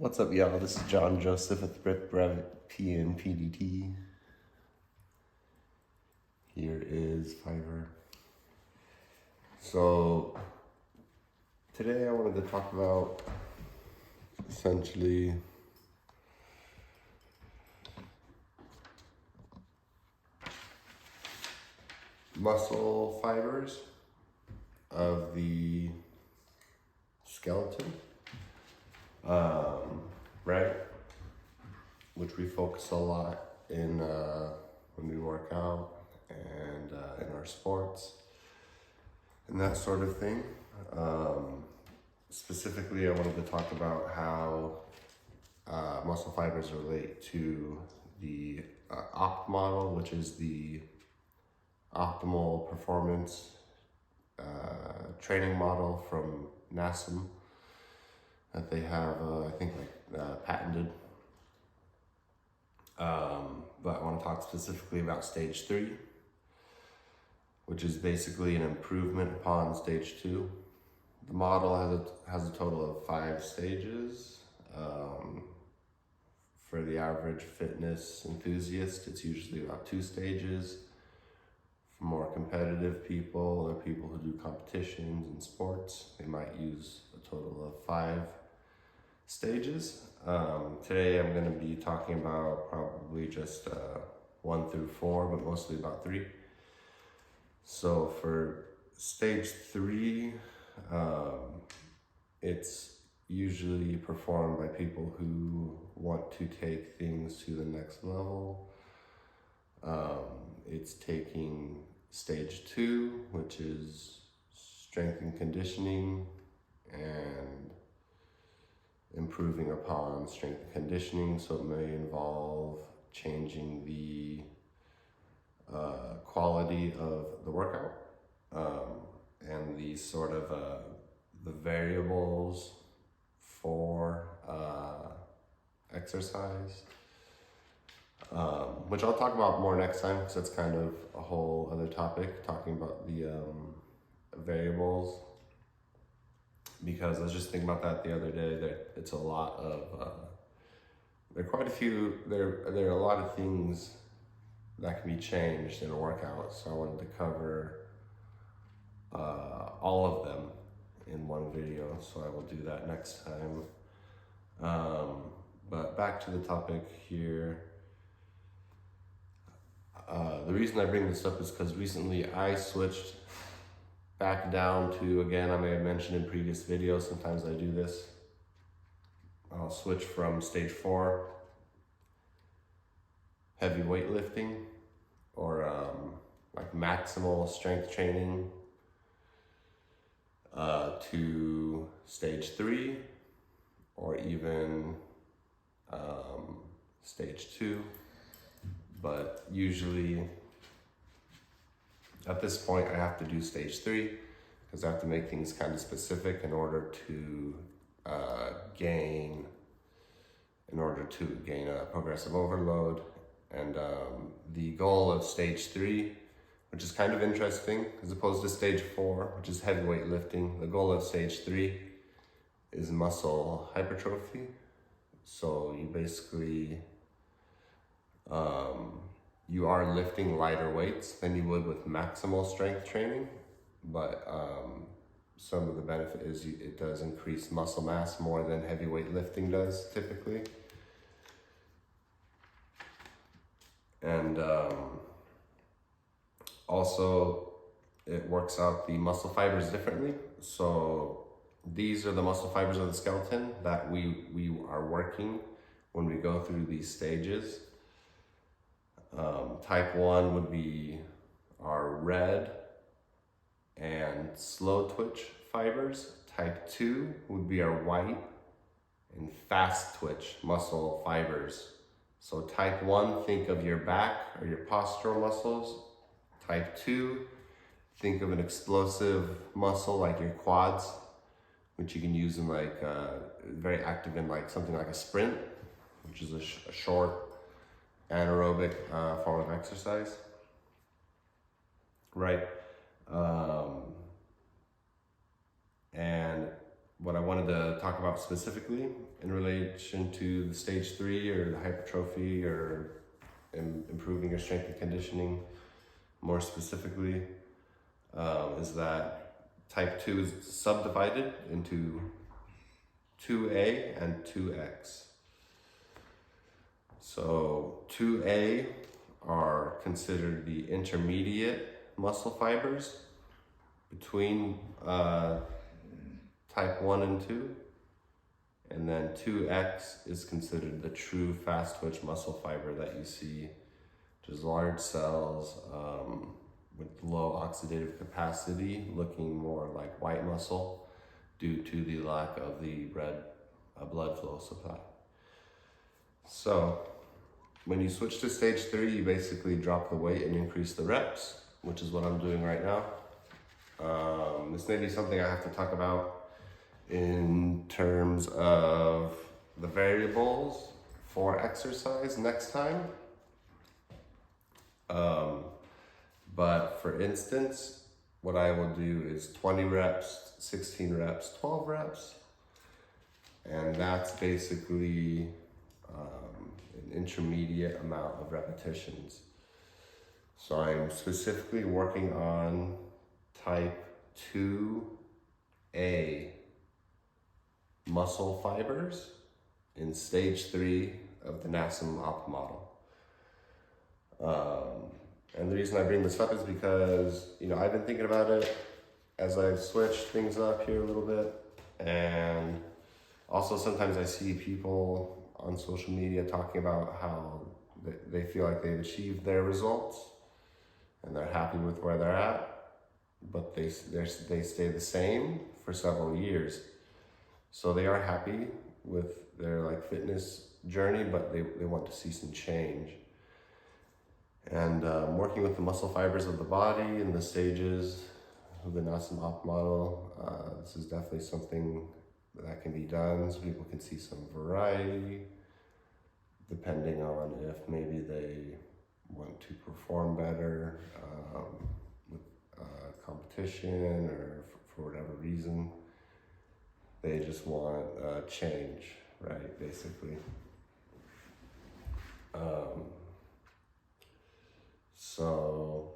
What's up, y'all? This is John Joseph with Brick Brevet PDT. Here is Fiverr. So today I wanted to talk about essentially muscle fibers of the skeleton, right? Which we focus a lot in when we work out and in our sports and that sort of thing. Specifically, I wanted to talk about how muscle fibers relate to the OPT model, which is the optimal performance training model from NASM that they have, I think, patented. But I want to talk specifically about stage 3, which is basically an improvement upon stage 2. The model has a total of 5 stages. For the average fitness enthusiast, it's usually about 2 stages. For more competitive people or people who do competitions and sports, they might use a total of 5 stages. Today I'm going to be talking about probably just 1 through 4, but mostly about 3. So for stage 3, it's usually performed by people who want to take things to the next level. It's taking stage 2, which is strength and conditioning, and improving upon strength and conditioning. So it may involve changing the quality of the workout and the sort of the variables for exercise, which I'll talk about more next time, because that's kind of a whole other topic, talking about the variables. Because I was just thinking about that the other day, that it's a lot of, there are quite a few, there are a lot of things that can be changed in a workout. So I wanted to cover all of them in one video, so I will do that next time. But back to the topic here. The reason I bring this up is because recently I switched back down to, again, I may have mentioned in previous videos, sometimes I do this. I'll switch from stage 4, heavy weightlifting, or like maximal strength training, to stage 3, or even stage 2. But usually at this point I have to do stage 3, because I have to make things kind of specific in order to gain a progressive overload. And the goal of stage 3, which is kind of interesting, as opposed to stage 4, which is heavyweight lifting, the goal of stage 3 is muscle hypertrophy. So you basically, you are lifting lighter weights than you would with maximal strength training, but some of the benefit is it does increase muscle mass more than heavyweight lifting does typically. And also it works out the muscle fibers differently. So these are the muscle fibers of the skeleton that we are working when we go through these stages. Type 1 would be our red and slow twitch fibers. Type 2 would be our white and fast twitch muscle fibers. So type 1, think of your back or your postural muscles. Type 2, think of an explosive muscle like your quads, which you can use in very active in something like a sprint, which is a short anaerobic form of exercise, right? And what I wanted to talk about specifically in relation to the stage 3 or the hypertrophy or improving your strength and conditioning more specifically is that type 2 is subdivided into 2A and 2X. So 2A are considered the intermediate muscle fibers between type 1 and 2, and then 2X is considered the true fast twitch muscle fiber that you see, which is large cells with low oxidative capacity, looking more like white muscle due to the lack of the red blood flow supply. So when you switch to stage 3, you basically drop the weight and increase the reps, which is what I'm doing right now. This may be something I have to talk about in terms of the variables for exercise next time. But for instance, what I will do is 20 reps, 16 reps, 12 reps. And that's basically an intermediate amount of repetitions. So I'm specifically working on type 2A muscle fibers in stage 3 of the NASM op model. And the reason I bring this up is because, I've been thinking about it as I've switched things up here a little bit. And also sometimes I see people on social media talking about how they feel like they've achieved their results and they're happy with where they're at, but they stay the same for several years. So they are happy with their fitness journey, but they want to see some change. And working with the muscle fibers of the body and the stages of the NASM op model, this is definitely something that can be done so people can see some variety, depending on if maybe they want to perform better with competition or for whatever reason. They just want change, right, basically. So,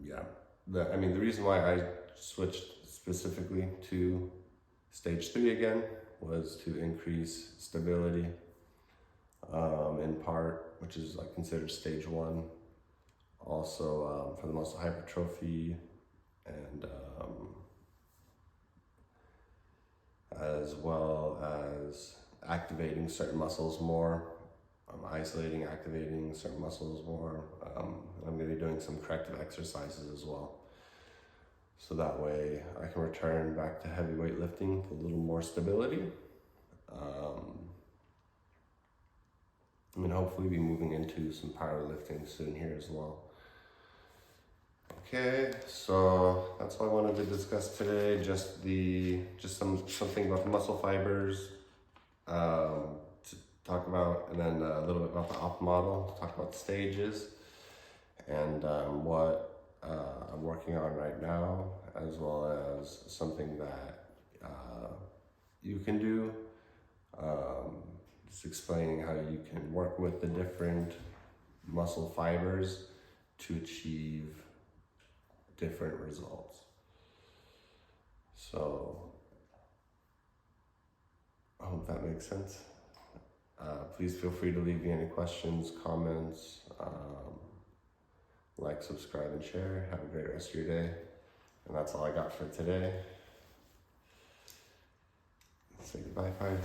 yeah, the reason why I switched specifically to stage 3 again was to increase stability, in part, which is considered stage 1. Also for the muscle hypertrophy and as well as activating certain muscles more, isolating, activating certain muscles more. I'm going to be doing some corrective exercises as well. So that way I can return back to heavy weightlifting with a little more stability. And hopefully be moving into some powerlifting soon here as well. Okay, so that's all I wanted to discuss today. Just something about the muscle fibers to talk about, and then a little bit about the op model, to talk about the stages, and what I'm working on right now, as well as something that you can do. Just explaining how you can work with the different muscle fibers to achieve different results. So I hope that makes sense. Please feel free to leave me any questions, comments, subscribe, and share. Have a great rest of your day. And that's all I got for today. Say goodbye, Five.